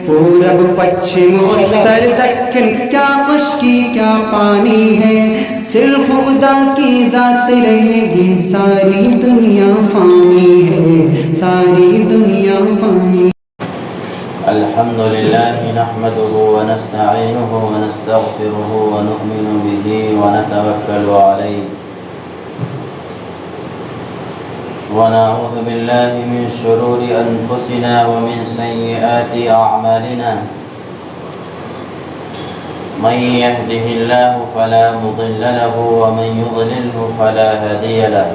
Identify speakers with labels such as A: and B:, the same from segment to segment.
A: پورب پچھم اتر دکن کیا خشکی کیا پانی ہے، صرف خدا کی ذات رہے گی، ساری دنیا فانی ہے، ساری دنیا فانی۔
B: الحمد لله نحمده ونستعينه ونستغفره ونؤمن به ونتوكل عليه ونعوذ بالله من شرور أنفسنا ومن سيئات أعمالنا، من يهده الله فلا مضل له ومن يضلله فلا هادي له،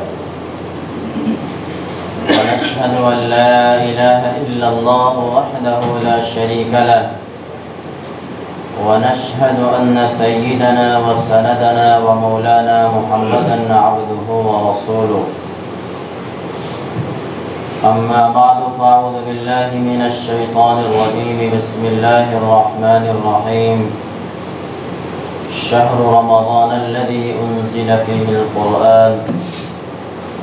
B: ونشهد أن لا إله إلا الله وحده لا شريك له، ونشهد أن سيدنا وسندنا ومولانا محمدا عبده ورسوله، أما بعد فأعوذ بالله من الشيطان الرجيم، بسم الله الرحمن الرحيم، شهر رمضان الذي أنزل فيه القرآن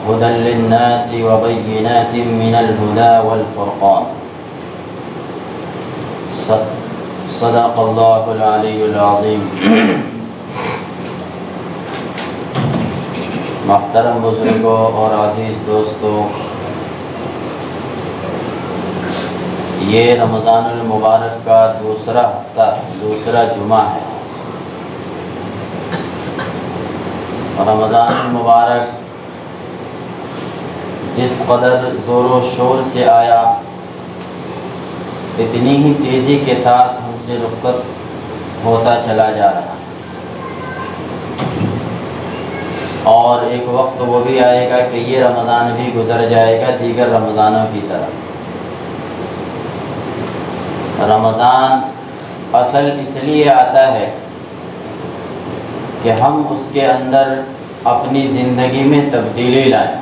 B: هدى للناس وبينات من الهدى والفرقان، صدق الله العلي العظيم۔ محترم بزرگوں اور عزیز دوستوں، یہ رمضان المبارک کا دوسرا ہفتہ، دوسرا جمعہ ہے۔ رمضان المبارک جس قدر زور و شور سے آیا، اتنی ہی تیزی کے ساتھ ہم سے رخصت ہوتا چلا جا رہا، اور ایک وقت وہ بھی آئے گا کہ یہ رمضان بھی گزر جائے گا دیگر رمضانوں کی طرح۔ رمضان اصل اس لیے آتا ہے کہ ہم اس کے اندر اپنی زندگی میں تبدیلی لائیں،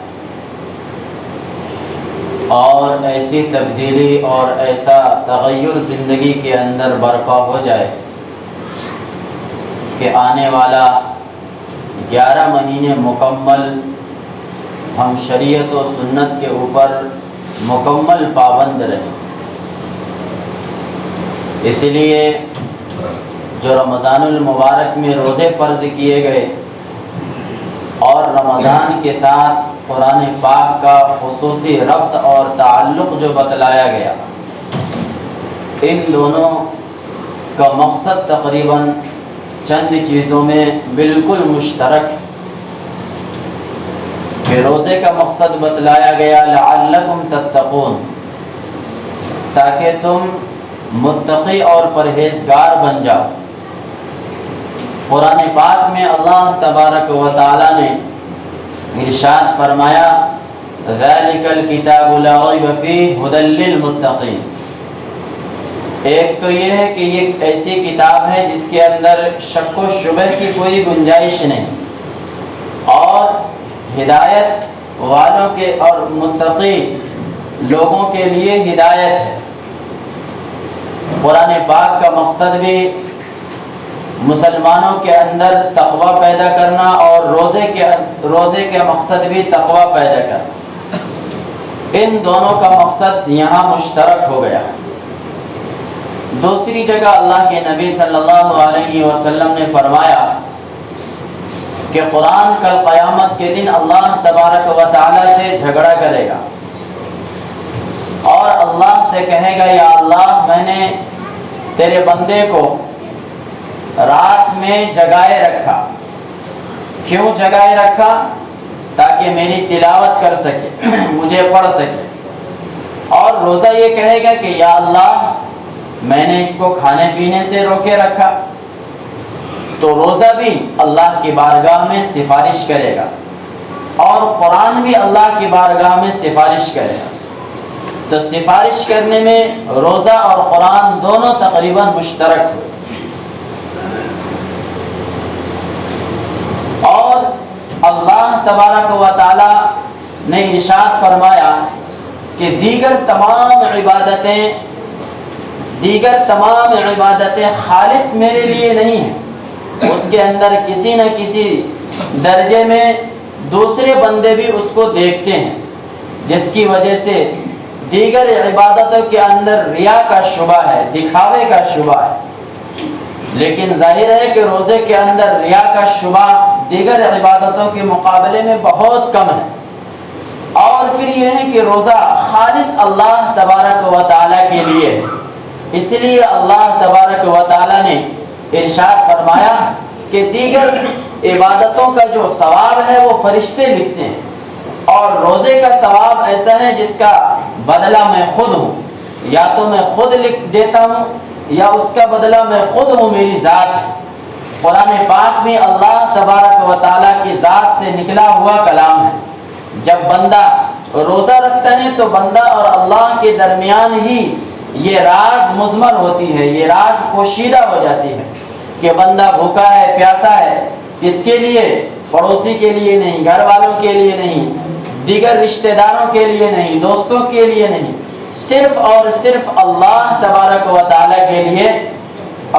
B: اور ایسی تبدیلی اور ایسا تغیر زندگی کے اندر برپا ہو جائے کہ آنے والا 11 مہینے مکمل ہم شریعت و سنت کے اوپر مکمل پابند رہیں۔ اس لیے جو رمضان المبارک میں روزے فرض کیے گئے اور رمضان کے ساتھ قرآن پاک کا خصوصی ربط اور تعلق جو بتلایا گیا، ان دونوں کا مقصد تقریباً چند چیزوں میں بالکل مشترک ہے۔ کہ روزے کا مقصد بتلایا گیا لعلکم تتقون، تاکہ تم متقی اور پرہیزگار بن جاؤ۔ قرآن پاک میں اللہ تبارک و تعالی نے ارشاد فرمایا ذالک الکتاب لا ریب فیہ ھدی للمتقین۔ ایک تو یہ ہے کہ یہ ایسی کتاب ہے جس کے اندر شک و شبہ کی کوئی گنجائش نہیں، اور ہدایت والوں کے اور متقی لوگوں کے لیے ہدایت ہے۔ قرآن پاک کا مقصد بھی مسلمانوں کے اندر تقوی پیدا کرنا، اور روزے کے مقصد بھی تقوی پیدا کرنا، ان دونوں کا مقصد یہاں مشترک ہو گیا۔ دوسری جگہ اللہ کے نبی صلی اللہ علیہ وسلم نے فرمایا کہ قرآن کل قیامت کے دن اللہ تبارک و تعالی سے جھگڑا کرے گا، اور اللہ سے کہے گا یا اللہ میں نے تیرے بندے کو رات میں جگائے رکھا، کیوں جگائے رکھا؟ تاکہ میری تلاوت کر سکے، مجھے پڑھ سکے۔ اور روزہ یہ کہے گا کہ یا اللہ میں نے اس کو کھانے پینے سے روکے رکھا، تو روزہ بھی اللہ کی بارگاہ میں سفارش کرے گا، اور قرآن بھی اللہ کی بارگاہ میں سفارش کرے گا۔ تو سفارش کرنے میں روزہ اور قرآن دونوں تقریباً مشترک ہوئے۔ اور اللہ تبارک و تعالی نے ارشاد فرمایا کہ دیگر تمام عبادتیں خالص میرے لیے نہیں ہیں، اس کے اندر کسی نہ کسی درجے میں دوسرے بندے بھی اس کو دیکھتے ہیں، جس کی وجہ سے دیگر عبادتوں کے اندر ریا کا شبہ ہے، دکھاوے کا شبہ ہے، لیکن ظاہر ہے کہ روزے کے اندر ریا کا شبہ دیگر عبادتوں کے مقابلے میں بہت کم ہے۔ اور پھر یہ ہے کہ روزہ خالص اللہ تبارک و تعالیٰ کے لیے، اس لیے اللہ تبارک و تعالیٰ نے ارشاد فرمایا کہ دیگر عبادتوں کا جو ثواب ہے وہ فرشتے لکھتے ہیں، اور روزے کا ثواب ایسا ہے جس کا بدلہ میں خود ہوں، یا تو میں خود لکھ دیتا ہوں یا اس کا بدلہ میں خود ہوں، میری ذات۔ قرآن پاک میں اللہ تبارک و تعالیٰ کی ذات سے نکلا ہوا کلام ہے۔ جب بندہ روزہ رکھتا ہے تو بندہ اور اللہ کے درمیان ہی یہ راز مضمر ہوتی ہے، یہ راز پوشیدہ ہو جاتی ہے کہ بندہ بھوکا ہے، پیاسا ہے، کس کے لیے؟ پڑوسی کے لیے نہیں، گھر والوں کے لیے نہیں، دیگر رشتہ داروں کے لیے نہیں، دوستوں کے لیے نہیں، صرف اور صرف اللہ تبارک و تعالیٰ کے لیے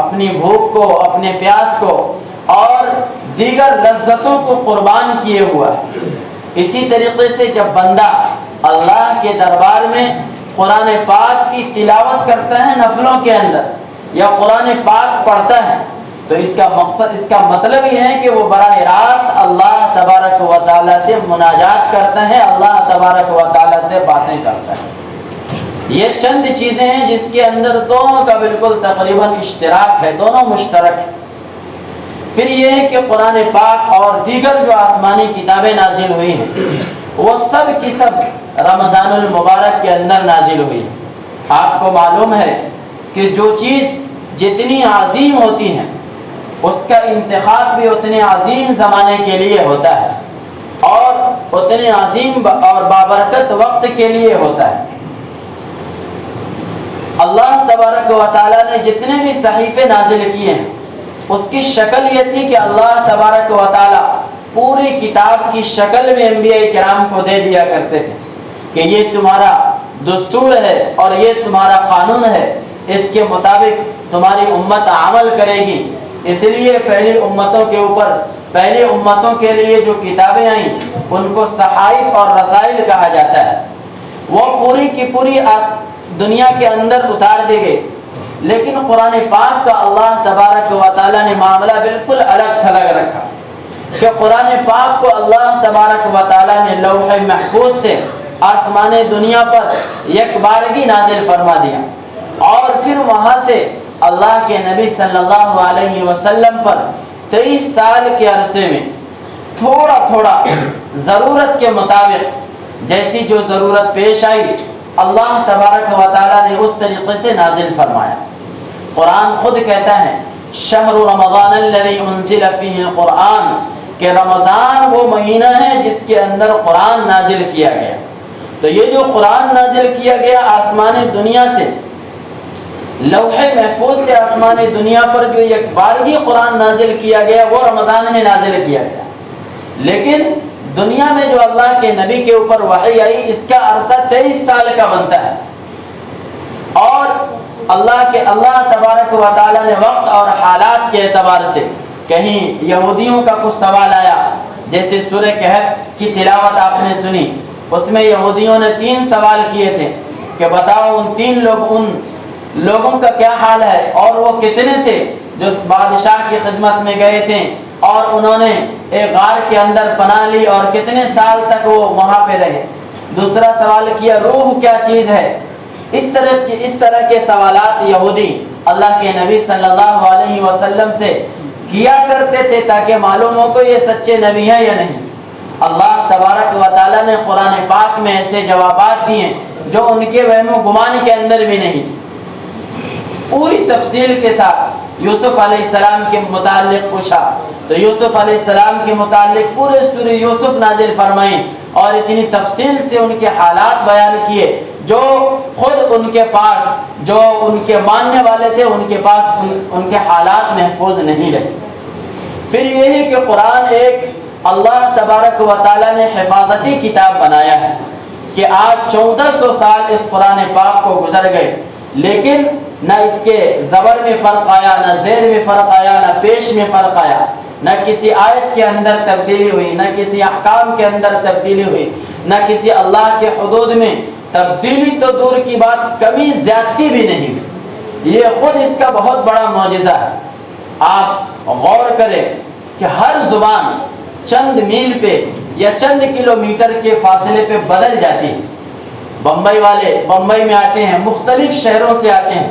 B: اپنی بھوک کو، اپنے پیاس کو اور دیگر لذتوں کو قربان کیے ہوا ہے۔ اسی طریقے سے جب بندہ اللہ کے دربار میں قرآن پاک کی تلاوت کرتا ہے نفلوں کے اندر، یا قرآن پاک پڑھتا ہے، تو اس کا مقصد، اس کا مطلب یہ ہے کہ وہ براہ راست اللہ تبارک و تعالیٰ سے مناجات کرتا ہے، اللہ تبارک و تعالیٰ سے باتیں کرتا ہے۔ یہ چند چیزیں ہیں جس کے اندر دونوں کا بالکل تقریباً اشتراک ہے، دونوں مشترک ہیں۔ پھر یہ ہے کہ قرآن پاک اور دیگر جو آسمانی کتابیں نازل ہوئی ہیں وہ سب کی سب رمضان المبارک کے اندر نازل ہوئی ہیں۔ آپ کو معلوم ہے کہ جو چیز جتنی عظیم ہوتی ہے اس کا انتخاب بھی اتنے عظیم زمانے کے لیے ہوتا ہے، اور اتنے عظیم اور بابرکت وقت کے لیے ہوتا ہے۔ اللہ تبارک و تعالیٰ نے جتنے بھی صحیفے نازل کیے ہیں اس کی شکل یہ تھی کہ اللہ تبارک و تعالیٰ پوری کتاب کی شکل میں انبیاء کرام کو دے دیا کرتے تھے کہ یہ تمہارا دستور ہے اور یہ تمہارا قانون ہے، اس کے مطابق تمہاری امت عمل کرے گی۔ اس لیے پہلی امتوں کے اوپر، پہلی امتوں کے لیے جو کتابیں آئیں ان کو صحائف اور رسائل کہا جاتا ہے، وہ پوری کی پوری دنیا کے اندر اتار دی گئی۔ لیکن قرآن پاک کا اللہ تبارک و تعالیٰ نے معاملہ بالکل الگ تھلگ رکھا کہ قرآن پاک کو اللہ تبارک و تعالیٰ نے لوح محفوظ سے آسمان دنیا پر یک بارگی نازل فرما دیا، اور پھر وہاں سے اللہ کے نبی صلی اللہ علیہ وسلم پر 23 سال کے عرصے میں تھوڑا تھوڑا ضرورت کے مطابق جیسی جو ضرورت پیش آئی اللہ تبارک و تعالیٰ نے اس طریقے سے نازل فرمایا۔ قرآن خود کہتا ہے شہر رمضان الذی انزل فیہ القرآن، کہ رمضان وہ مہینہ ہے جس کے اندر قرآن نازل کیا گیا۔ تو یہ جو قرآن نازل کیا گیا آسمان دنیا سے، لوح محفوظ سے آسمان دنیا پر جو یک بارگی قرآن نازل کیا گیا وہ رمضان میں نازل کیا گیا، لیکن دنیا میں جو اللہ کے نبی کے اوپر وحی آئی اس کا عرصہ 23 سال کا بنتا ہے۔ اور اللہ تبارک و تعالیٰ نے وقت اور حالات کے اعتبار سے کہیں یہودیوں کا کچھ سوال آیا، جیسے سورہ کہف کی تلاوت آپ نے سنی، اس میں یہودیوں نے 3 سوال کیے تھے کہ بتاؤ ان لوگوں کا کیا حال ہے، اور وہ کتنے تھے جو اس بادشاہ کی خدمت میں گئے تھے اور انہوں نے ایک غار کے اندر پناہ لی اور کتنے سال تک وہ وہاں پہ رہے۔ دوسرا سوال کیا روح کیا چیز ہے۔ اس طرح کے سوالات یہودی اللہ کے نبی صلی اللہ علیہ وسلم سے کیا کرتے تھے تاکہ معلوم ہو کہ یہ سچے نبی ہیں یا نہیں۔ اللہ تبارک و تعالیٰ نے قرآن پاک میں ایسے جوابات دیے جو ان کے وہم و گمان کے اندر بھی نہیں، پوری تفصیل کے ساتھ یوسف علیہ السلام کے متعلق پوچھا تو یوسف علیہ السلام کے متعلق پورے سورہ یوسف نازل فرمائیں اور اتنی تفصیل سے ان کے حالات بیان کیے جو خود ان کے پاس، جو ان کے ماننے والے تھے ان کے پاس ان کے حالات محفوظ نہیں رہے۔ پھر یہ ہے کہ قرآن ایک اللہ تبارک و تعالیٰ نے حفاظتی کتاب بنایا ہے کہ آج 1400 سال اس قرآن پاک کو گزر گئے، لیکن نہ اس کے زبر میں فرق آیا، نہ زیر میں فرق آیا، نہ پیش میں فرق آیا، نہ کسی آیت کے اندر تبدیلی ہوئی، نہ کسی احکام کے اندر تبدیلی ہوئی، نہ کسی اللہ کے حدود میں تبدیلی تو دور کی بات، کمی زیادتی بھی نہیں ہوئی۔ یہ خود اس کا بہت بڑا معجزہ ہے۔ آپ غور کریں کہ ہر زبان چند میل پہ یا چند کلومیٹر کے فاصلے پہ بدل جاتی ہے۔ بمبئی والے بمبئی میں آتے ہیں، مختلف شہروں سے آتے ہیں،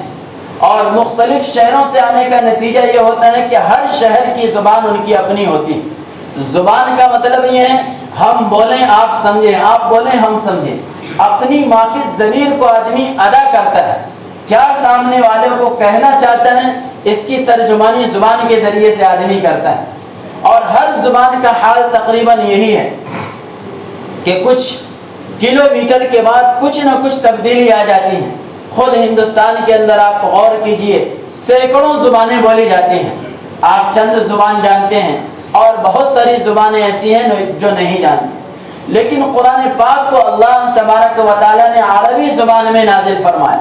B: اور مختلف شہروں سے آنے کا نتیجہ یہ ہوتا ہے کہ ہر شہر کی زبان ان کی اپنی ہوتی ہے۔ زبان کا مطلب یہ ہے ہم بولیں آپ سمجھیں، آپ بولیں ہم سمجھیں۔ اپنی ماں کی ضمیر کو آدمی ادا کرتا ہے، کیا سامنے والے کو کہنا چاہتا ہے اس کی ترجمانی زبان کے ذریعے سے آدمی کرتا ہے۔ اور ہر زبان کا حال تقریباً یہی ہے کہ کچھ کلومیٹر کے بعد کچھ نہ کچھ تبدیلی آ جاتی ہے۔ خود ہندوستان کے اندر آپ غور کیجئے، سینکڑوں زبانیں بولی جاتی ہیں، آپ چند زبان جانتے ہیں اور بہت ساری زبانیں ایسی ہیں جو نہیں جانتے، لیکن قرآن پاک کو اللہ تبارک و تعالیٰ نے عربی زبان میں نازل فرمایا،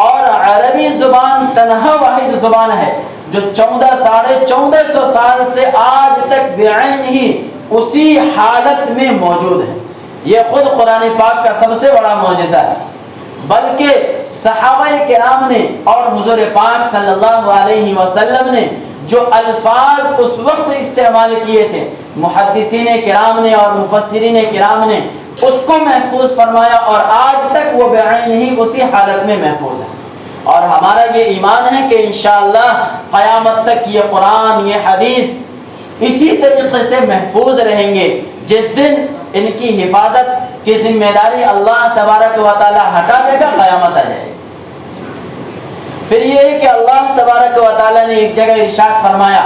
B: اور عربی زبان تنہا واحد زبان ہے جو 1450 سال سے آج تک بعین ہی اسی حالت میں موجود ہے۔ یہ خود قرآن پاک کا سب سے بڑا معجزہ ہے۔ بلکہ صحابہ کرام نے اور حضور پاک صلی اللہ علیہ وسلم نے جو الفاظ اس وقت استعمال کیے تھے، محدثین کرام نے اور مفسرین کرام نے اس کو محفوظ فرمایا، اور آج تک وہ بعین ہی اسی حالت میں محفوظ ہے۔ اور ہمارا یہ ایمان ہے کہ انشاءاللہ قیامت تک یہ قرآن، یہ حدیث اسی طریقے سے محفوظ رہیں گے۔ جس دن ان کی حفاظت کی ذمہ داری اللہ تبارک و تعالی ہٹا دے گا، قیامت آ جائے گی۔ پھر یہ ہے کہ اللہ تبارک و تعالی نے ایک جگہ ارشاد فرمایا،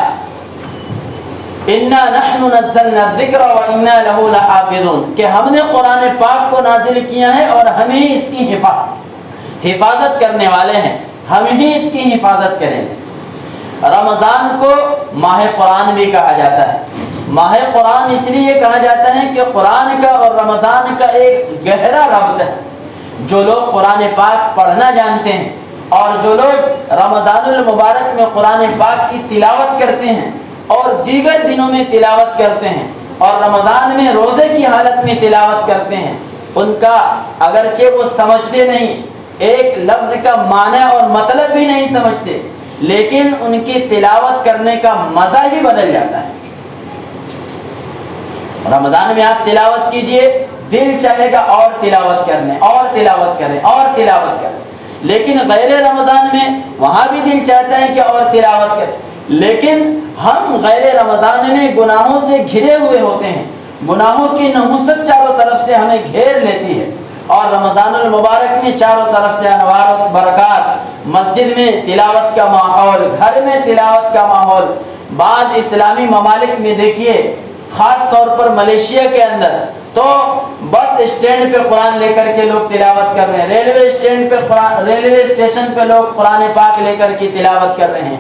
B: اِنَّا نَحْنُ نَزَّلْنَا الذِّكْرَ وَإِنَّا لَهُ لَحَافِظُونَ، کہ ہم نے قرآن پاک کو نازل کیا ہے اور ہم ہی اس کی حفاظت کرنے والے ہیں، ہم ہی اس کی حفاظت کریں گے۔ رمضان کو ماہ قرآن بھی کہا جاتا ہے۔ ماہ قرآن اس لیے کہا جاتا ہے کہ قرآن کا اور رمضان کا ایک گہرا ربط ہے۔ جو لوگ قرآن پاک پڑھنا جانتے ہیں اور جو لوگ رمضان المبارک میں قرآن پاک کی تلاوت کرتے ہیں اور دیگر دنوں میں تلاوت کرتے ہیں اور رمضان میں روزے کی حالت میں تلاوت کرتے ہیں، ان کا اگرچہ وہ سمجھتے نہیں، ایک لفظ کا معنی اور مطلب بھی نہیں سمجھتے، لیکن ان کی تلاوت کرنے کا مزہ ہی بدل جاتا ہے۔ رمضان میں آپ تلاوت کیجئے، دل چاہے گا اور تلاوت کرنے، اور تلاوت کریں، اور تلاوت کریں۔ لیکن غیر رمضان میں وہاں بھی دل چاہتا ہے کہ اور تلاوت کریں، لیکن ہم غیر رمضان میں گناہوں سے گھرے ہوئے ہوتے ہیں، گناہوں کی نحوست چاروں طرف سے ہمیں گھیر لیتی ہے، اور رمضان المبارک میں چاروں طرف سے انوار و برکات، مسجد میں تلاوت کا ماحول، گھر میں تلاوت کا ماحول۔ بعض اسلامی ممالک میں دیکھیے، خاص طور پر ملیشیا کے اندر تو بس اسٹینڈ پہ قرآن لے کر کے لوگ تلاوت کر رہے ہیں، ریلوے اسٹیشن پہ لوگ قرآن پاک لے کر کے تلاوت کر رہے ہیں،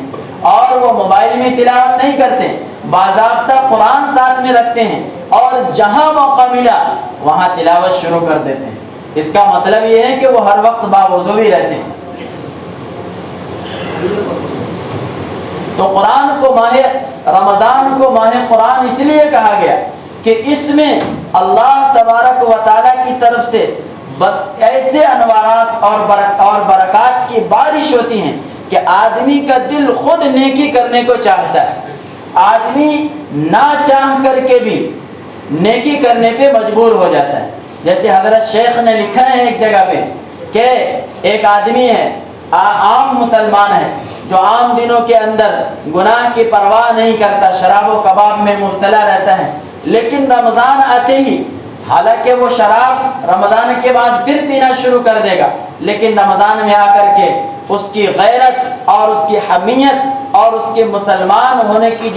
B: اور وہ موبائل میں تلاوت نہیں کرتے، باضابطہ قرآن ساتھ میں رکھتے ہیں، اور جہاں موقع ملا وہاں تلاوت شروع کر دیتے ہیں۔ اس کا مطلب یہ ہے کہ وہ ہر وقت باوضو ہی رہتے ہیں۔ تو قرآن کو رمضان کو ماہ قرآن اس لیے کہا گیا کہ اس میں اللہ تبارک و تعالیٰ کی طرف سے ایسے انوارات اور برکات کی بارش ہوتی ہیں کہ آدمی کا دل خود نیکی کرنے کو چاہتا ہے، آدمی نہ چاہ کر کے بھی نیکی کرنے پہ مجبور ہو جاتا ہے۔ جیسے حضرت شیخ نے لکھا ہے ایک جگہ پہ کہ ایک آدمی ہے، عام مسلمان ہے، جو عام دنوں کے اندر گناہ کی پرواہ نہیں کرتا، شراب و کباب میں مبتلا رہتا ہے، لیکن رمضان آتے ہی، حالانکہ وہ شراب رمضان کے بعد پھر پینا شروع کر دے گا، لیکن رمضان میں آ کر کے اس کی غیرت اور اس کی حمیت اور اس کے مسلمان ہونے کی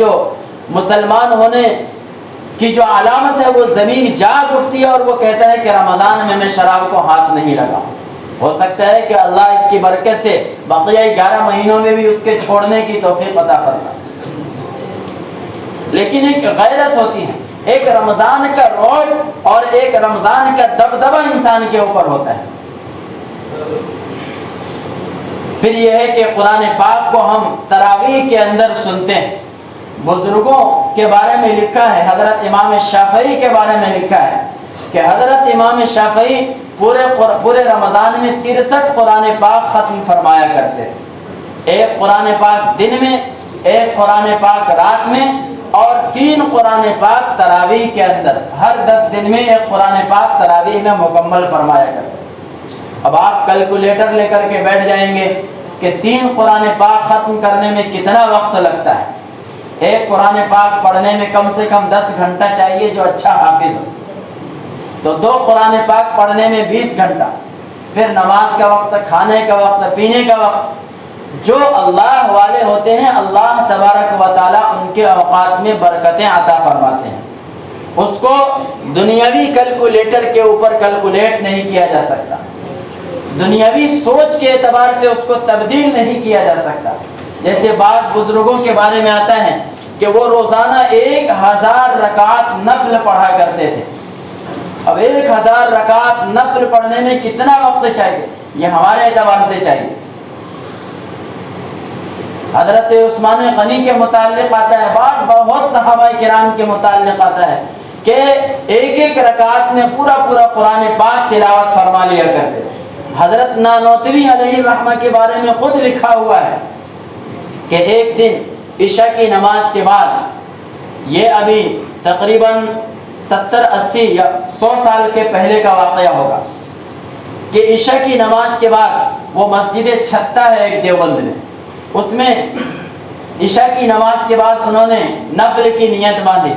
B: جو علامت ہے وہ زمین جاگ اٹھتی ہے، اور وہ کہتا ہے کہ رمضان میں شراب کو ہاتھ نہیں لگاؤں۔ ہو سکتا ہے کہ اللہ اس کی برکت سے بقیہ 11 مہینوں میں بھی اس کے چھوڑنے کی توفیق عطا فرمائے، لیکن ایک غیرت ہوتی ہے، ایک رمضان کا روب اور ایک رمضان کا دبدبہ انسان کے اوپر ہوتا ہے۔ پھر یہ ہے کہ قرآن پاک کو ہم تراویح کے اندر سنتے ہیں۔ بزرگوں کے بارے میں لکھا ہے، حضرت امام شافعی کے بارے میں لکھا ہے کہ حضرت امام شافعی پورے رمضان میں 63 قرآن پاک ختم فرمایا کرتے تھے، ایک قرآن پاک دن میں، ایک قرآن پاک رات میں، اور 3 قرآن پاک تراویح کے اندر، ہر 10 دن میں ایک قرآن پاک تراویح میں مکمل فرمایا کرتے تھے۔ اب آپ کیلکولیٹر لے کر کے بیٹھ جائیں گے کہ 3 قرآن پاک ختم کرنے میں کتنا وقت لگتا ہے۔ ایک قرآن پاک پڑھنے میں کم سے کم 10 گھنٹہ چاہیے جو اچھا حافظ ہو، تو 2 قرآن پاک پڑھنے میں 20 گھنٹہ، پھر نماز کا وقت، کھانے کا وقت، پینے کا وقت۔ جو اللہ والے ہوتے ہیں اللہ تبارک و تعالیٰ ان کے اوقات میں برکتیں عطا فرماتے ہیں، اس کو دنیاوی کیلکولیٹر کے اوپر کیلکولیٹ نہیں کیا جا سکتا، دنیاوی سوچ کے اعتبار سے اس کو تبدیل نہیں کیا جا سکتا۔ جیسے بعض بزرگوں کے بارے میں آتا ہے کہ وہ روزانہ 1000 رکعت نفل پڑھا کرتے تھے۔ اب 1000 رکعت نفل پڑھنے میں کتنا وقت چاہیے؟ یہ ہمارے اعتبار سے چاہیے۔ حضرت عثمان غنی کے متعلق آتا ہے، بہت صحابہ کرام کے متعلق آتا ہے کہ ایک رکعت میں پورا قرآن پاک تلاوت فرما لیا کرتے تھے۔ حضرت نانوتوی علیہ الرحمہ کے بارے میں خود لکھا ہوا ہے کہ ایک دن عشاء کی نماز کے بعد، یہ ابھی تقریباً 70 80 یا 100 سال کے پہلے کا واقعہ ہوگا، کہ عشاء کی نماز کے بعد وہ مسجد چھتہ ہے ایک دیوبند میں، اس میں عشاء کی نماز کے بعد انہوں نے نفل کی نیت باندھی۔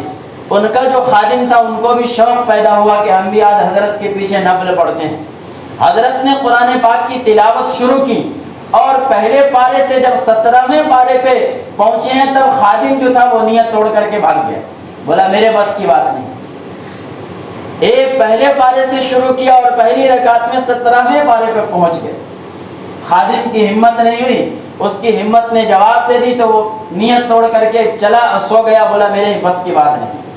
B: ان کا جو خادم تھا ان کو بھی شوق پیدا ہوا کہ ہم بھی آج حضرت کے پیچھے نفل پڑھتے ہیں۔ حضرت نے قرآن پاک کی تلاوت شروع کی، اور پہلے پارے سے جب 17ویں پارے پہ پہنچے ہیں تب خادم جو تھا وہ نیت توڑ کر کے بھاگ گیا، بولا میرے بس کی بات نہیں۔ ایک پہلے پارے سے شروع کیا اور پہلی رکعت میں 17ویں پارے پہ پہنچ گئے، خادم کی ہمت نہیں ہوئی، اس کی ہمت نے جواب دے دی تو وہ نیت توڑ کر کے چلا، سو گیا، بولا میرے بس کی بات نہیں۔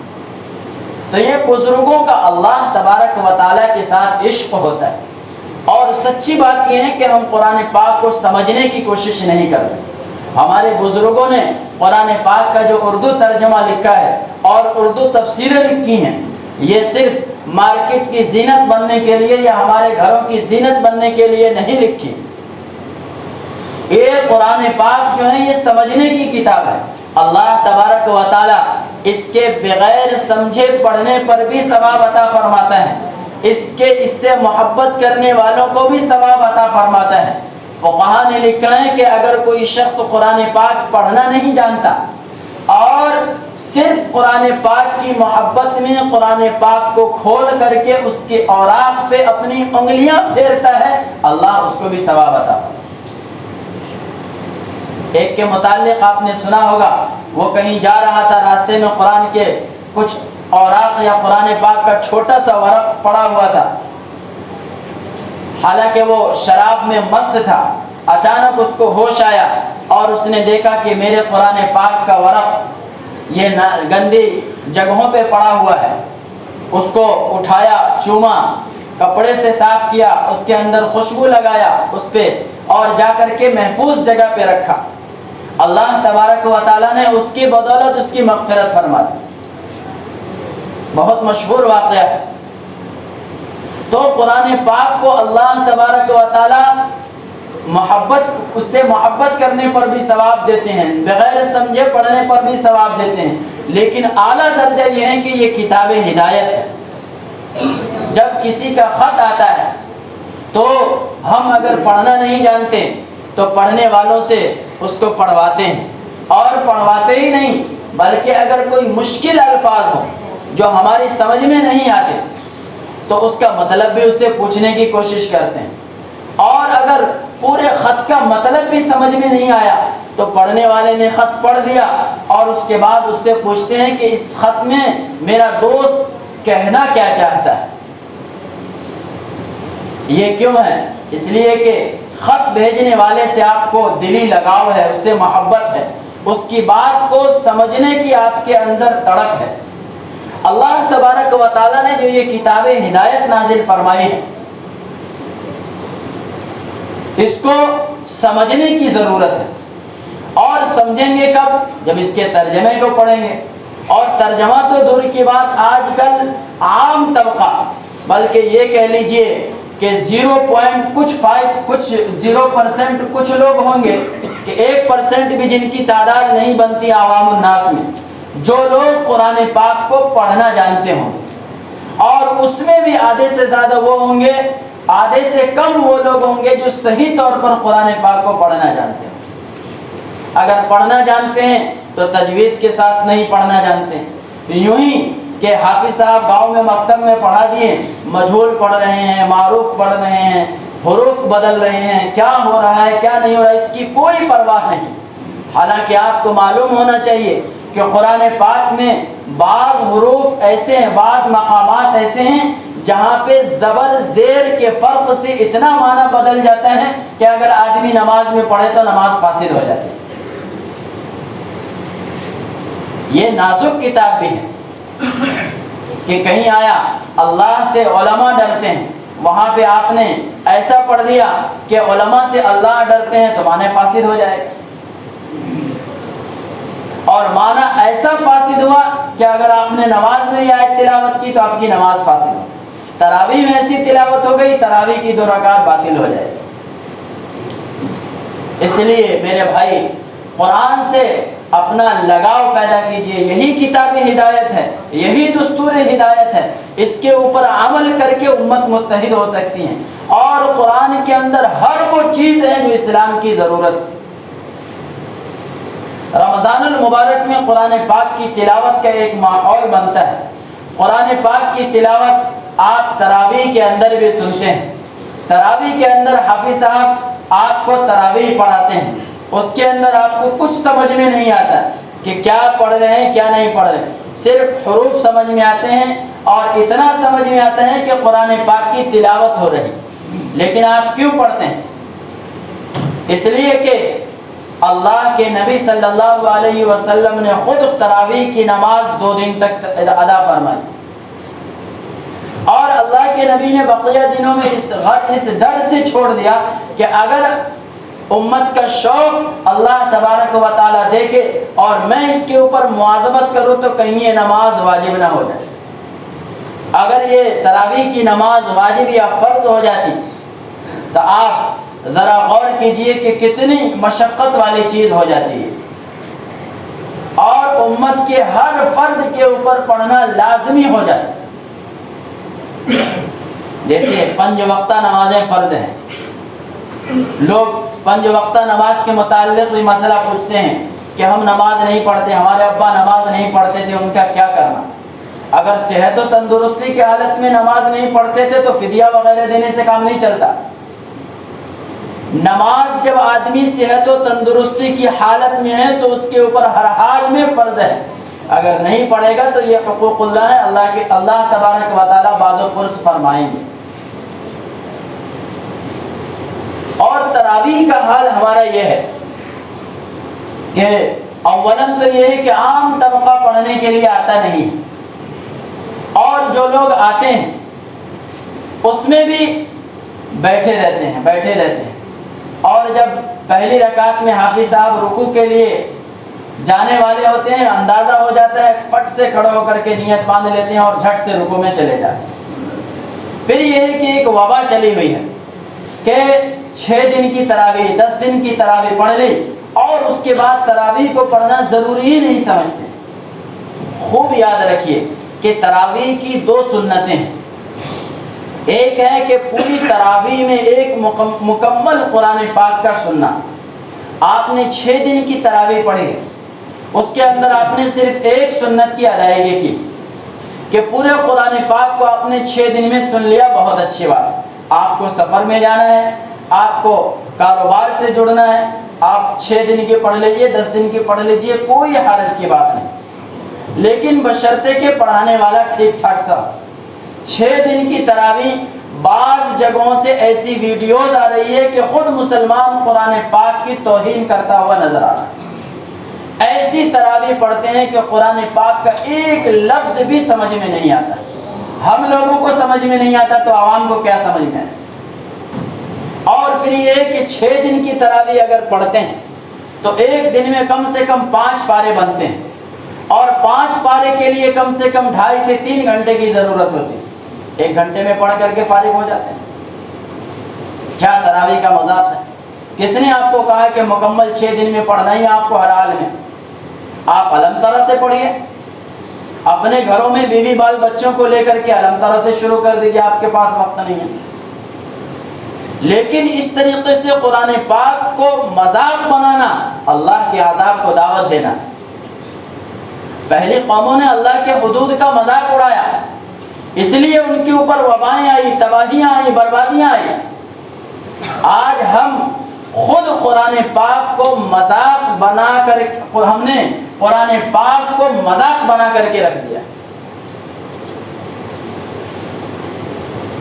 B: تو یہ بزرگوں کا اللہ تبارک و تعالیٰ کے ساتھ عشق ہوتا ہے۔ اور سچی بات یہ ہے کہ ہم قرآن پاک کو سمجھنے کی کوشش نہیں کرتے۔ ہمارے بزرگوں نے قرآن پاک کا جو اردو ترجمہ لکھا ہے اور اردو تفسیریں لکھی ہیں، یہ صرف مارکیٹ کی زینت بننے کے لیے یا ہمارے گھروں کی زینت بننے کے لیے نہیں لکھی۔ یہ قرآن پاک جو ہے یہ سمجھنے کی کتاب ہے۔ اللہ تبارک و تعالیٰ اس کے بغیر سمجھے پڑھنے پر بھی ثواب عطا فرماتا ہے، اس سے محبت کرنے والوں کو بھی ثواب عطا فرماتا ہے۔ فقہا نے لکھا ہے کہ اگر کوئی شخص قرآن پاک پڑھنا نہیں جانتا اور صرف قرآن پاک کی محبت میں قرآن پاک کو کھول کر کے اس کے اوراق پہ اپنی انگلیاں پھیرتا ہے، اللہ اس کو بھی ثواب عطا فرماتا ہے۔ ایک کے متعلق آپ نے سنا ہوگا، وہ کہیں جا رہا تھا، راستے میں قرآن کے کچھ اوراق یا قرآن پاک کا چھوٹا سا ورق پڑا ہوا تھا، حالانکہ وہ شراب میں مست تھا۔ اچانک اس کو ہوش آیا اور اس نے دیکھا کہ میرے قرآن پاک کا ورق یہ گندی جگہوں پہ پڑا ہوا ہے۔ اس کو اٹھایا، چوما، کپڑے سے صاف کیا، اس کے اندر خوشبو لگایا اس پہ، اور جا کر کے محفوظ جگہ پہ رکھا۔ اللہ تبارک و تعالیٰ نے اس کی بدولت اس کی مغفرت فرما دی۔ بہت مشہور واقعہ ہے۔ تو قرآن پاک کو اللہ تبارک و تعالیٰ اس سے محبت کرنے پر بھی ثواب دیتے ہیں، بغیر سمجھے پڑھنے پر بھی ثواب دیتے ہیں، لیکن اعلیٰ درجہ یہ ہے کہ یہ کتاب ہدایت ہے۔ جب کسی کا خط آتا ہے تو ہم اگر پڑھنا نہیں جانتے تو پڑھنے والوں سے اس کو پڑھواتے ہیں، اور پڑھواتے ہی نہیں بلکہ اگر کوئی مشکل الفاظ ہو جو ہماری سمجھ میں نہیں آتے تو اس کا مطلب بھی اس سے پوچھنے کی کوشش کرتے ہیں، اور اگر پورے خط کا مطلب بھی سمجھ میں نہیں آیا تو پڑھنے والے نے خط پڑھ دیا اور اس کے بعد اس سے پوچھتے ہیں کہ اس خط میں میرا دوست کہنا کیا چاہتا ہے۔ یہ کیوں ہے؟ اس لیے کہ خط بھیجنے والے سے آپ کو دلی لگاؤ ہے، اس سے محبت ہے، اس کی بات کو سمجھنے کی آپ کے اندر تڑپ ہے۔ اللہ تبارک و تعالیٰ نے جو یہ کتاب ہدایت نازل فرمائی ہے، اس کو سمجھنے کی ضرورت ہے، اور سمجھیں گے کب؟ جب اس کے ترجمے کو پڑھیں گے۔ اور ترجمہ تو دور کی بات، آج کل عام طبقہ، بلکہ یہ کہہ لیجئے کہ 0% کچھ لوگ ہوں گے کہ 1% بھی جن کی تعداد نہیں بنتی عوام الناس میں، جو لوگ قرآن پاک کو پڑھنا جانتے ہوں، اور اس میں بھی آدھے سے زیادہ وہ ہوں گے، آدھے سے کم وہ لوگ ہوں گے جو صحیح طور پر قرآن پاک کو پڑھنا جانتے ہیں۔ اگر پڑھنا جانتے ہیں تو تجوید کے ساتھ نہیں پڑھنا جانتے ہیں، یوں ہی کہ حافظ صاحب گاؤں میں مکتب میں پڑھا دیے، مجہول پڑھ رہے ہیں، معروف پڑھ رہے ہیں، حروف بدل رہے ہیں، کیا ہو رہا ہے کیا نہیں ہو رہا ہے اس کی کوئی پرواہ نہیں۔ حالانکہ آپ کو معلوم ہونا چاہیے کہ قرآن پاک میں بعض حروف ایسے ہیں، بعض مقامات ایسے ہیں جہاں پہ زبر زیر کے فرق سے اتنا معنی بدل جاتا ہے کہ اگر آدمی نماز میں پڑھے تو نماز فاسد ہو جاتی ہے۔ یہ نازک کتاب بھی ہے کہ کہیں آیا اللہ سے علماء ڈرتے ہیں، وہاں پہ آپ نے ایسا پڑھ دیا کہ علماء سے اللہ ڈرتے ہیں تو معنی فاسد ہو جائے گا، اور معنی ایسا فاسد ہوا کہ اگر آپ نے نماز میں یہ آیت تلاوت کی تو آپ کی نماز فاسد ہو، تراویح میں ایسی تلاوت ہو گئی تراویح کی 2 رکعت باطل ہو جائے گی۔ اس لیے میرے بھائی قرآن سے اپنا لگاؤ پیدا کیجئے، یہی کتاب ہدایت ہے، یہی دستور ہدایت ہے، اس کے اوپر عمل کر کے امت متحد ہو سکتی ہیں، اور قرآن کے اندر ہر وہ چیز ہے جو اسلام کی ضرورت ہے۔ رمضان المبارک میں قرآن پاک کی تلاوت کا ایک ماحول بنتا ہے۔ قرآن پاک کی تلاوت آپ تراویح کے اندر بھی سنتے ہیں، تراویح کے اندر حافظ صاحب آپ کو تراویح پڑھاتے ہیں، اس کے اندر آپ کو کچھ سمجھ میں نہیں آتا کہ کیا پڑھ رہے ہیں کیا نہیں پڑھ رہے ہیں، صرف حروف سمجھ میں آتے ہیں اور اتنا سمجھ میں آتا ہے کہ قرآن پاک کی تلاوت ہو رہی، لیکن آپ کیوں پڑھتے ہیں؟ اس لیے کہ اللہ کے نبی صلی اللہ علیہ وسلم نے خود تراویح کی نماز 2 دن تک ادا فرمائی، اور اللہ کے نبی نے بقیہ دنوں میں اس ڈر سے چھوڑ دیا کہ اگر امت کا شوق اللہ تبارک و تعالیٰ دیکھے اور میں اس کے اوپر مواظبت کروں تو کہیں یہ نماز واجب نہ ہو جائے۔ اگر یہ تراویح کی نماز واجب یا فرض ہو جاتی تو آپ ذرا غور کیجئے کہ کتنی مشقت والی چیز ہو جاتی ہے، اور امت کے ہر فرد کے اوپر پڑھنا لازمی ہو جاتا ہے۔ جیسے 5 وقتہ نمازیں فرض ہیں، لوگ 5 وقتہ نماز کے متعلق بھی مسئلہ پوچھتے ہیں کہ ہم نماز نہیں پڑھتے، ہمارے ابا نماز نہیں پڑھتے تھے، ان کا کیا کرنا؟ اگر صحت و تندرستی کی حالت میں نماز نہیں پڑھتے تھے تو فدیہ وغیرہ دینے سے کام نہیں چلتا۔ نماز جب آدمی صحت و تندرستی کی حالت میں ہے تو اس کے اوپر ہر حال میں فرض ہے، اگر نہیں پڑھے گا تو یہ حقوق اللہ ہے، اللہ تبارک و تعالیٰ بعض و پرس فرمائیں گے۔ اور تراویح کا حال ہمارا یہ ہے کہ اولاً تو یہ ہے کہ عام طبقہ پڑھنے کے لیے آتا نہیں، اور جو لوگ آتے ہیں اس میں بھی بیٹھے رہتے ہیں، اور جب پہلی رکعت میں حافظ صاحب رکوع کے لیے جانے والے ہوتے ہیں اندازہ ہو جاتا ہے، فٹ سے کھڑے ہو کر کے نیت باندھ لیتے ہیں اور جھٹ سے رکوع میں چلے جاتے ہیں۔ پھر یہ ہے کہ ایک وبا چلی ہوئی ہے کہ 6 دن کی تراویح 10 دن کی تراویح پڑھ لی اور اس کے بعد تراویح کو پڑھنا ضروری ہی نہیں سمجھتے۔ خوب یاد رکھیے کہ تراویح کی 2 سنتیں ہیں، ایک ہے کہ پوری تراویح میں ایک مکمل قرآن پاک کا سننا۔ آپ نے 6 دن کی تراویح پڑھی، اس کے اندر آپ نے صرف ایک سنت کی ادائیگی کی کہ پورے قرآن پاک کو آپ نے 6 دن میں سن لیا، بہت اچھی بات۔ آپ کو سفر میں جانا ہے، آپ کو کاروبار سے جڑنا ہے، آپ 6 دن کی پڑھ لیجئے، 10 دن کی پڑھ لیجئے، کوئی حرج کی بات نہیں، لیکن بشرطے کہ پڑھانے والا ٹھیک ٹھاک سا۔ 6 دن کی تراویح بعض جگہوں سے ایسی ویڈیوز آ رہی ہے کہ خود مسلمان قرآن پاک کی توہین کرتا ہوا نظر آ رہا ہے، ایسی تراویح پڑھتے ہیں کہ قرآن پاک کا ایک لفظ بھی سمجھ میں نہیں آتا۔ ہم لوگوں کو سمجھ میں نہیں آتا تو عوام کو کیا سمجھ میں آئے؟ اور پھر یہ ہے کہ 6 دن کی تراویح اگر پڑھتے ہیں تو ایک دن میں کم سے کم 5 پارے بنتے ہیں، اور 5 پارے کے لیے کم سے کم 2.5 سے 3 گھنٹے کی ضرورت ہوتی ہے، 1 گھنٹے میں پڑھ کر کے فارغ ہو جاتے ہیں۔ کیا تراویح کا مذاق ہے؟ کس نے آپ کو کہا کہ مکمل 6 دن میں پڑھنا ہی آپ کو ہر حال میں؟ آپ الم ترا سے پڑھیے، اپنے گھروں میں بیوی بال بچوں کو لے کر کے الم ترا سے شروع کر دیجیے، آپ کے پاس وقت نہیں ہے۔ لیکن اس طریقے سے قرآن پاک کو مذاق بنانا اللہ کے عذاب کو دعوت دینا۔ پہلی قوموں نے اللہ کے حدود کا مذاق اڑایا، اس لیے ان کے اوپر وبائیں آئی، تباہیاں آئی، بربادیاں آئی۔ آج ہم خود قرآن پاک کو مذاق بنا کر، ہم نے قرآن پاک کو مذاق بنا کر کے رکھ دیا۔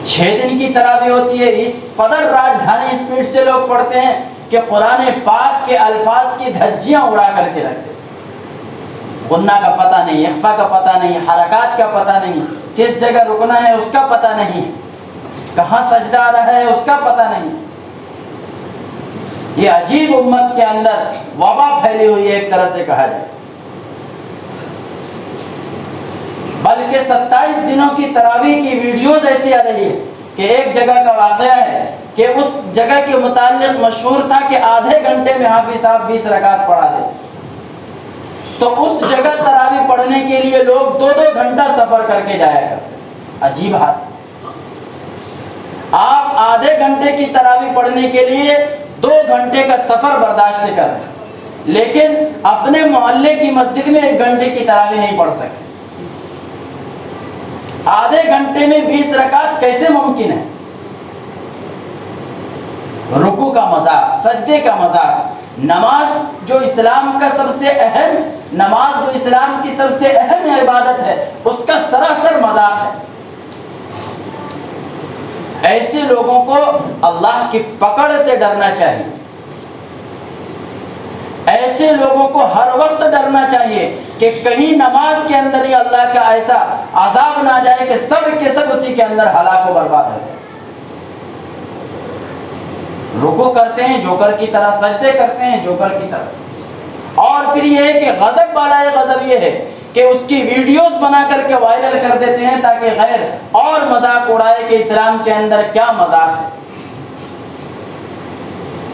B: 6 دن کی تراویح ہوتی ہے، اس قدر راجدھانی اسپیڈ سے لوگ پڑھتے ہیں کہ قرآن پاک کے الفاظ کی دھجیاں اڑا کر کے رکھتے ہیں۔ غنہ کا پتہ نہیں، اخفا کا پتہ نہیں، حرکات کا پتہ نہیں، کس جگہ رکنا ہے اس کا پتہ نہیں، کہاں سجدہ آ رہا ہے اس کا پتہ نہیں۔ یہ عجیب امت کے اندر وبا پھیلی ہوئی ہے ایک طرح سے کہا جائے۔ بلکہ 27 دنوں کی تراویح کی ویڈیوز ایسی آ رہی ہے کہ ایک جگہ کا واقعہ ہے کہ اس جگہ کے متعلق مشہور تھا کہ آدھے گھنٹے میں حافظ صاحب 20 رکعت پڑھا دے، تو اس جگہ تراویح پڑھنے کے لیے لوگ 2-2 گھنٹہ سفر کر کے جایا کرتے۔ عجیب حال، آپ آدھے گھنٹے کی تراویح پڑھنے کے لیے 2 گھنٹے کا سفر برداشت کر رہے ہیں، لیکن اپنے محلے کی مسجد میں 1 گھنٹے کی تراویح نہیں پڑھ سکتے۔ آدھے گھنٹے میں 20 رکعت کیسے ممکن ہے؟ رکوع کا مذاق، سجدے کا مذاق، نماز جو اسلام کا سب سے اہم، نماز جو اسلام کی سب سے اہم عبادت ہے، اس کا سراسر مذاق ہے۔ ایسے لوگوں کو اللہ کی پکڑ سے ڈرنا چاہیے، ایسے لوگوں کو ہر وقت ڈرنا چاہیے کہ کہیں نماز کے اندر ہی اللہ کا ایسا عذاب نہ جائے کہ سب کے سب اسی کے اندر ہلاک و برباد ہو جائے۔ رکوع کرتے ہیں جوکر کی طرح، سجدے کرتے ہیں جوکر کی طرح، اور پھر یہ ہے کہ غضب والا غضب یہ ہے کہ اس کی ویڈیوز بنا کر کے وائرل کر دیتے ہیں تاکہ غیر اور مذاق اڑائے کہ اسلام کے اندر کیا مذاق ہے۔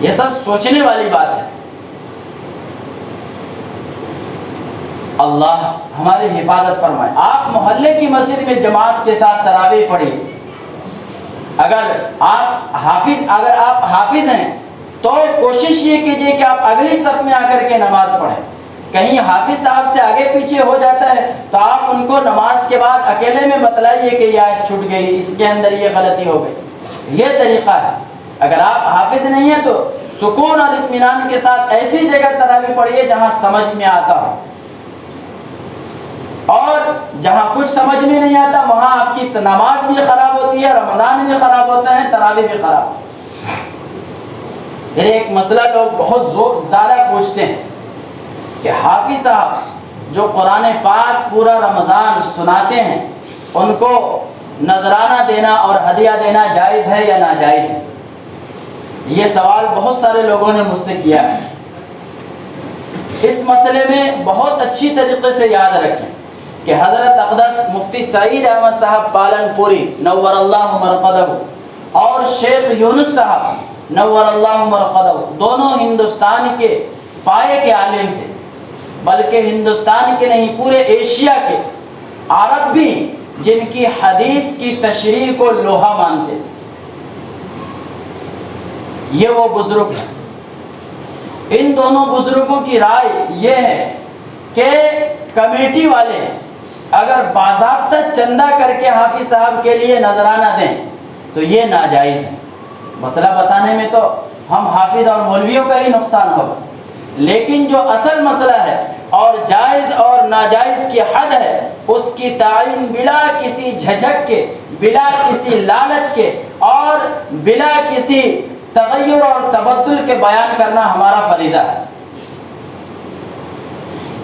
B: یہ سب سوچنے والی بات ہے۔ اللہ ہماری حفاظت فرمائے۔ آپ محلے کی مسجد میں جماعت کے ساتھ تراویح پڑھیے۔ اگر آپ حافظ ہیں تو کوشش یہ کیجئے کہ آپ اگلی صف میں آ کر کے نماز پڑھیں۔ کہیں حافظ صاحب سے آگے پیچھے ہو جاتا ہے تو آپ ان کو نماز کے بعد اکیلے میں بتلائیے کہ یہ آیت چھوٹ گئی، اس کے اندر یہ غلطی ہو گئی۔ یہ طریقہ ہے۔ اگر آپ حافظ نہیں ہیں تو سکون اور اطمینان کے ساتھ ایسی جگہ تراویح پڑھیے جہاں سمجھ میں آتا ہو، اور جہاں کچھ سمجھ میں نہیں آتا وہاں آپ کی نماز بھی خراب ہوتی ہے، رمضان بھی خراب ہوتا ہے، تراویح بھی خراب ہوتی ہے۔ پھر ایک مسئلہ لوگ بہت زیادہ پوچھتے ہیں کہ حافظ صاحب جو قرآن پاک پورا رمضان سناتے ہیں ان کو نذرانہ دینا اور ہدیہ دینا جائز ہے یا ناجائز ہے؟ یہ سوال بہت سارے لوگوں نے مجھ سے کیا ہے۔ اس مسئلے میں بہت اچھی طریقے سے یاد رکھیں کہ حضرت اقدس مفتی سعید احمد صاحب پالن پوری نور اللہ مرقدہ اور شیخ یونس صاحب نور اللہ مرقدہ دونوں ہندوستان کے پائے کے عالم تھے، بلکہ ہندوستان کے نہیں پورے ایشیا کے عرب بھی جن کی حدیث کی تشریح کو لوہا مانتے تھے۔ یہ وہ بزرگ ہیں۔ ان دونوں بزرگوں کی رائے یہ ہے کہ کمیٹی والے اگر باضابطہ چندہ کر کے حافظ صاحب کے لیے نذرانہ دیں تو یہ ناجائز ہے۔ مسئلہ بتانے میں تو ہم حافظ اور مولویوں کا ہی نقصان ہوگا، لیکن جو اصل مسئلہ ہے اور جائز اور ناجائز کی حد ہے اس کی تعین بلا کسی جھجک کے، بلا کسی لالچ کے اور بلا کسی تغیر اور تبدل کے بیان کرنا ہمارا فریضہ ہے۔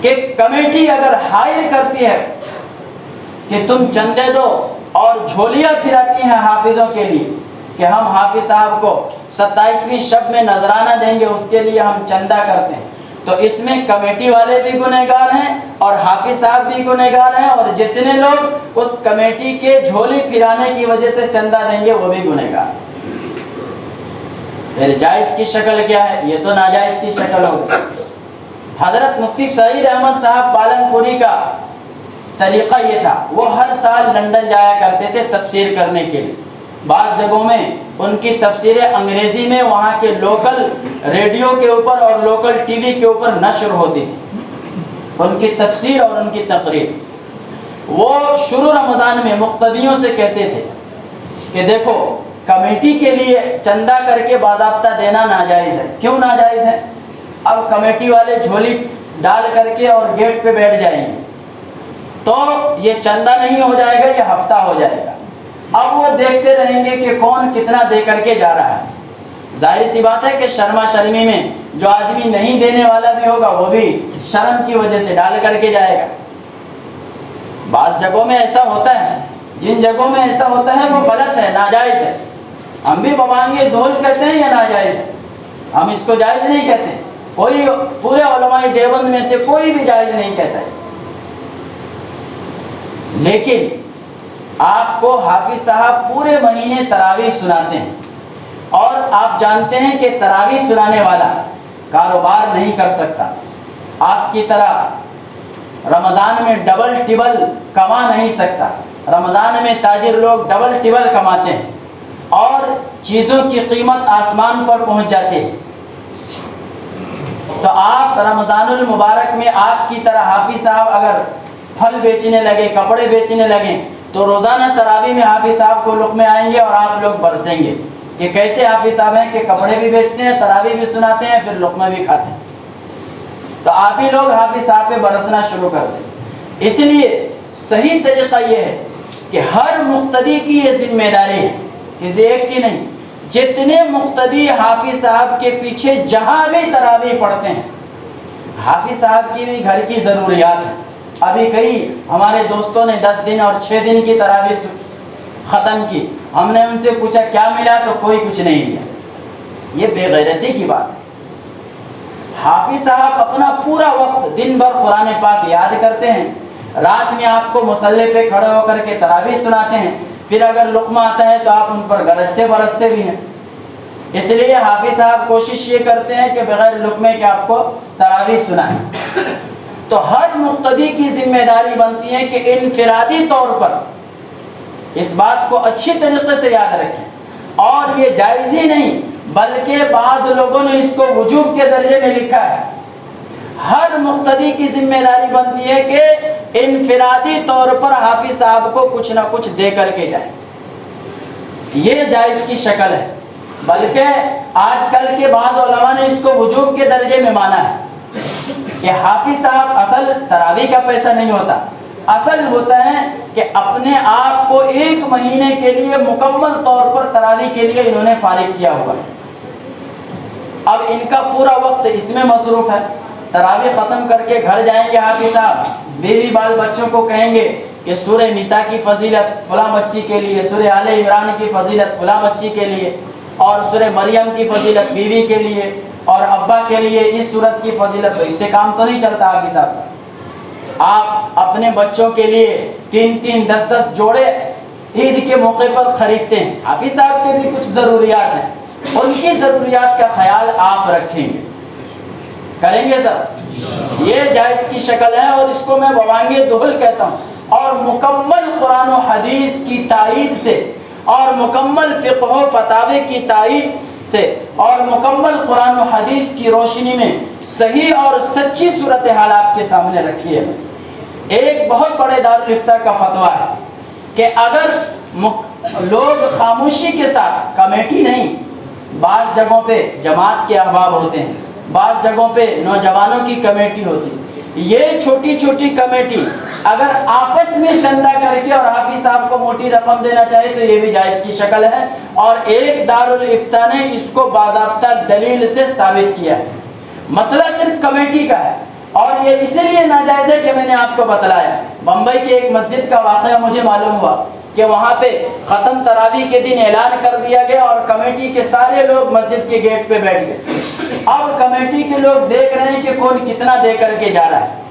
B: کہ کمیٹی اگر ہائر کرتی ہے کہ تم چندے دو اور جھولیاں پھراتی ہیں حافظوں کے لیے کہ ہم حافظ صاحب کو 27ویں شب میں نذرانہ دیں گے، اس کے لیے ہم چندہ کرتے ہیں، تو اس میں کمیٹی والے بھی گنہگار ہیں اور حافظ صاحب بھی گنہگار ہیں، اور جتنے لوگ اس کمیٹی کے جھولی پھرانے کی وجہ سے چندہ دیں گے وہ بھی گنہگار ہیں۔ پھر جائز کی شکل کیا ہے؟ یہ تو ناجائز کی شکل ہوگی۔ حضرت مفتی سعید احمد صاحب پالن پوری کا طریقہ یہ تھا، وہ ہر سال لندن جایا کرتے تھے تفسیر کرنے کے لیے۔ بعض جگہوں میں ان کی تفسیریں انگریزی میں وہاں کے لوکل ریڈیو کے اوپر اور لوکل ٹی وی کے اوپر نشر ہوتی تھی ان کی تفسیر اور ان کی تقریر۔ وہ شروع رمضان میں مقتدیوں سے کہتے تھے کہ دیکھو کمیٹی کے لیے چندہ کر کے باضابطہ دینا ناجائز ہے۔ کیوں ناجائز ہے؟ اب کمیٹی والے جھولی ڈال کر کے اور گیٹ پہ بیٹھ جائیں گے تو یہ چندہ نہیں ہو جائے گا، یہ ہفتہ ہو جائے گا۔ اب وہ دیکھتے رہیں گے کہ کون کتنا دے کر کے جا رہا ہے۔ ظاہر سی بات ہے کہ شرما شرمی میں جو آدمی نہیں دینے والا بھی ہوگا وہ بھی شرم کی وجہ سے ڈال کر کے جائے گا۔ بعض جگہوں میں ایسا ہوتا ہے، جن جگہوں میں ایسا ہوتا ہے وہ غلط ہے، ناجائز ہے۔ ہم بھی ببانگے دھول کہتے ہیں یا ناجائز ہے؟ ہم اس کو جائز نہیں کہتے، کوئی پورے علماء دیوبند میں سے کوئی بھی جائز نہیں کہتا اس کو۔ لیکن آپ کو حافظ صاحب پورے مہینے تراویح سناتے ہیں اور آپ جانتے ہیں کہ تراویح سنانے والا کاروبار نہیں کر سکتا، آپ کی طرح رمضان میں ڈبل ٹبل کما نہیں سکتا۔ رمضان میں تاجر لوگ ڈبل ٹبل کماتے ہیں اور چیزوں کی قیمت آسمان پر پہنچ جاتی ہے۔ تو آپ رمضان المبارک میں آپ کی طرح حافظ صاحب اگر پھل بیچنے لگے، کپڑے بیچنے لگیں تو روزانہ تراویح میں حافظ صاحب کو لقمے آئیں گے اور آپ لوگ برسیں گے کہ کیسے حافظ صاحب ہیں کہ کپڑے بھی بیچتے ہیں، تراویح بھی سناتے ہیں، پھر لقمے بھی کھاتے ہیں۔ تو آپ ہی لوگ حافظ صاحب پہ برسنا شروع کر دیں۔ اس لیے صحیح طریقہ یہ ہے کہ ہر مقتدی کی یہ ذمہ داری ہے، کسی ایک کی نہیں، جتنے مقتدی حافظ صاحب کے پیچھے جہاں بھی تراویح پڑھتے ہیں، حافظ صاحب کی بھی گھر کی ضروریات ہیں۔ ابھی کئی ہمارے دوستوں نے 10 دن اور 6 دن کی تراویح ختم کی، ہم نے ان سے پوچھا کیا ملا تو کوئی کچھ نہیں ملا۔ یہ بے غیرتی کی بات ہے۔ حافظ صاحب اپنا پورا وقت دن بھر قرآن پاک یاد کرتے ہیں، رات میں آپ کو مصلی پہ کھڑے ہو کر کے تراویح سناتے ہیں، پھر اگر لقمہ آتا ہے تو آپ ان پر گرجتے برستے بھی ہیں۔ اس لیے حافظ صاحب کوشش یہ کرتے ہیں کہ بغیر لقمے کے آپ کو تراویح سنائیں۔ تو ہر مقتدی کی ذمہ داری بنتی ہے کہ انفرادی طور پر اس بات کو اچھی طریقے سے یاد رکھیں، اور یہ جائز ہی نہیں بلکہ بعض لوگوں نے اس کو وجوب کے درجے میں لکھا ہے۔ ہر مقتدی کی ذمہ داری بنتی ہے کہ انفرادی طور پر حافظ صاحب کو کچھ نہ کچھ دے کر کے جائیں۔ یہ جائز کی شکل ہے، بلکہ آج کل کے بعض علماء نے اس کو وجوب کے درجے میں مانا ہے کہ حافظ صاحب اصل تراویح کا پیسہ نہیں ہوتا، اصل ہوتا ہے کہ اپنے آپ کو 1 مہینے کے لیے مکمل طور پر تراویح کے لیے انہوں نے فارغ کیا ہوا ہے۔ اب ان کا پورا وقت اس میں مصروف ہے، تراویح ختم کر کے گھر جائیں گے حافظ صاحب، بیوی بال بچوں کو کہیں گے کہ سورہ نساء کی فضیلت فلاں بچی کے لیے، سورہ آل عمران کی فضیلت فلاں بچی کے لیے، اور سورہ مریم کی فضیلت بیوی کے لیے اور ابا کے لیے اس سورت کی فضیلت۔ تو اس سے کام تو نہیں چلتا حافظ صاحب۔ آپ اپنے بچوں کے لیے 3 10 10 جوڑے عید کے موقع پر خریدتے ہیں۔ حافظ صاحب کے بھی کچھ ضروریات ہیں، ان کی ضروریات کا خیال آپ رکھیں گے، کریں گے سر؟ یہ جائز کی شکل ہے، اور اس کو میں بوانگے دہل کہتا ہوں۔ اور مکمل قرآن و حدیث کی تائید سے، اور مکمل فقہ و فتاوی کی تائید سے، اور مکمل قرآن و حدیث کی روشنی میں صحیح اور سچی صورتحال آپ کے سامنے رکھی ہے۔ ایک بہت بڑے دارالافتاء کا فتویٰ ہے کہ اگر لوگ خاموشی کے ساتھ، کمیٹی نہیں، بعض جگہوں پہ جماعت کے احباب ہوتے ہیں، بعض جگہوں پہ نوجوانوں کی کمیٹی ہوتی ہے، یہ چھوٹی چھوٹی کمیٹی اگر آپس میں چندہ کر کے اور حافظ صاحب کو موٹی رقم دینا چاہے تو یہ بھی جائز کی شکل ہے، اور ایک دارالافتاء نے اس کو باضابطہ دلیل سے ثابت کیا ہے۔ مسئلہ صرف کمیٹی کا ہے، اور یہ اسی لیے ناجائز ہے کہ میں نے آپ کو بتلایا۔ بمبئی کی ایک مسجد کا واقعہ مجھے معلوم ہوا کہ وہاں پہ ختم تراویح کے دن اعلان کر دیا گیا اور کمیٹی کے سارے لوگ مسجد کے گیٹ پہ بیٹھ گئے۔ اب کمیٹی کے لوگ دیکھ رہے ہیں کہ کون کتنا دے کر کے جا رہا ہے،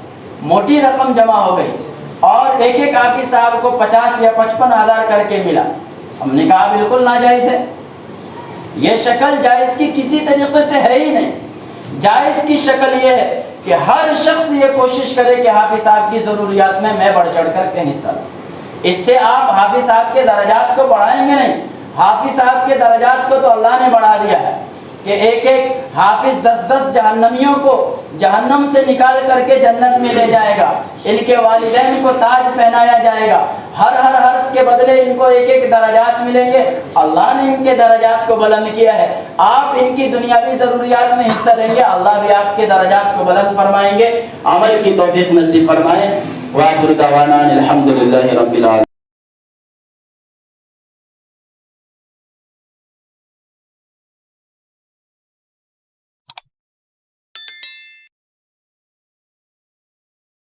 B: موٹی رقم جمع ہو گئی، اور ایک حافظ صاحب کو 50 یا 55 ہزار کر کے ملا۔ ہم نے کہا بالکل ناجائز ہے۔ یہ شکل جائز کی کسی طریقے سے ہے ہی نہیں. جائز کی شکل یہ ہے کہ ہر شخص یہ کوشش کرے کہ حافظ صاحب کی ضروریات میں بڑھ چڑھ کر کے حصہ لوں. اس سے آپ حافظ صاحب کے درجات کو بڑھائیں گے نہیں. حافظ صاحب کے درجات کو تو اللہ نے بڑھا دیا ہے کہ ایک ایک حافظ 10 جہنمیوں کو جہنم سے نکال کر کے جنت میں لے جائے گا. ان کے والدین کو تاج پہنایا جائے گا. ہر حرف کے بدلے ان کو ایک ایک درجات ملیں گے. اللہ نے ان کے درجات کو بلند کیا ہے. آپ ان کی دنیاوی ضروریات میں حصہ لیں گے, اللہ بھی آپ کے درجات کو بلند فرمائیں گے. عمل کی توفیق نصیب فرمائیں. وآخر دعوانا الحمدللہ رب العالمین.